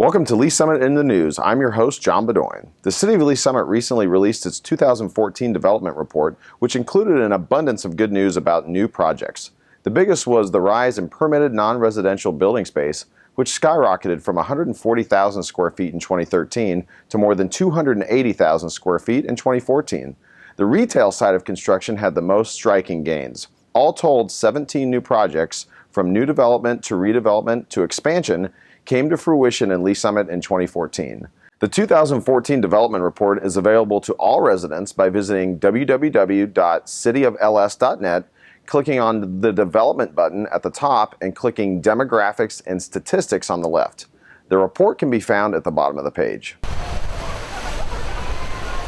Welcome to Lee Summit in the News. I'm your host, John Bedoin. The City of Lee Summit recently released its 2014 development report, which included an abundance of good news about new projects. The biggest was the rise in permitted non-residential building space, which skyrocketed from 140,000 square feet in 2013 to more than 280,000 square feet in 2014. The retail side of construction had the most striking gains. All told, 17 new projects, from new development to redevelopment to expansion, came to fruition in Lee Summit in 2014. The 2014 development report is available to all residents by visiting www.cityofls.net, clicking on the development button at the top and clicking demographics and statistics on the left. The report can be found at the bottom of the page.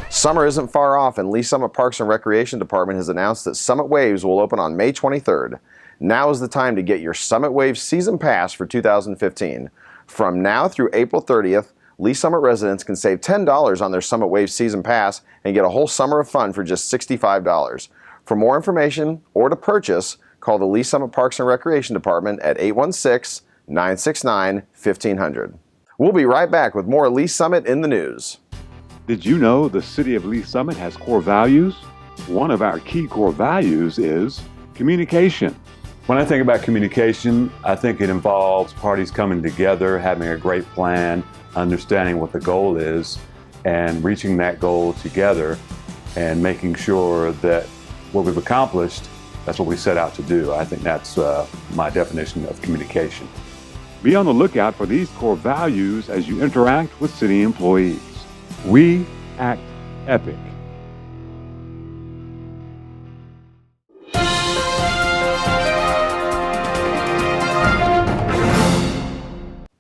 Summer isn't far off, and Lee Summit Parks and Recreation Department has announced that Summit Waves will open on May 23rd. Now is the time to get your Summit Waves season pass for 2015. From now through April 30th, Lee Summit residents can save $10 on their Summit Waves season pass and get a whole summer of fun for just $65. For more information or to call the Lee Summit Parks and Recreation Department at 816-969-1500. We'll be right back with more Lee Summit in the News. Did you know the City of Lee Summit has core values? One of our key core values is communication. When I think about communication, I think it involves parties coming together, having a great plan, understanding what the goal is, and reaching that goal together and making sure that what we've accomplished, that's what we set out to do. I think that's my definition of communication. Be on the lookout for these core values as you interact with city employees. We act epic.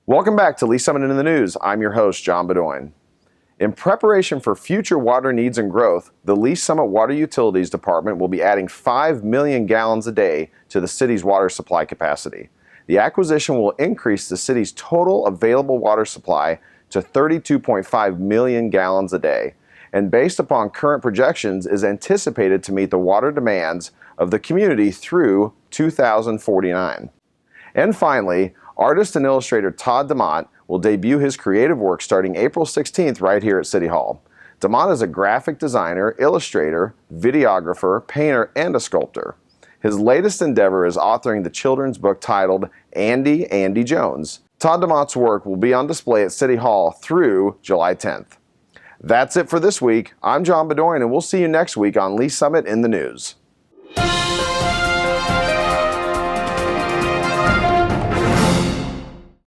Welcome back to Lee Summit in the News. I'm your host, John Bedoin. In preparation for future water needs and growth, the Lee Summit Water Utilities Department will be adding 5 million gallons a day to the city's water supply capacity. The acquisition will increase the city's total available water supply to 32.5 million gallons a day, and based upon current projections is anticipated to meet the water demands of the community through 2049. And finally, artist and illustrator Todd DeMott will debut his creative work starting April 16th right here at City Hall. DeMott is a graphic designer, illustrator, videographer, painter, and a sculptor. His latest endeavor is authoring the children's book titled Andy Jones. Todd DeMott's work will be on display at City Hall through July 10th. That's it for this week. I'm John Bedoin, and we'll see you next week on Lee Summit in the News.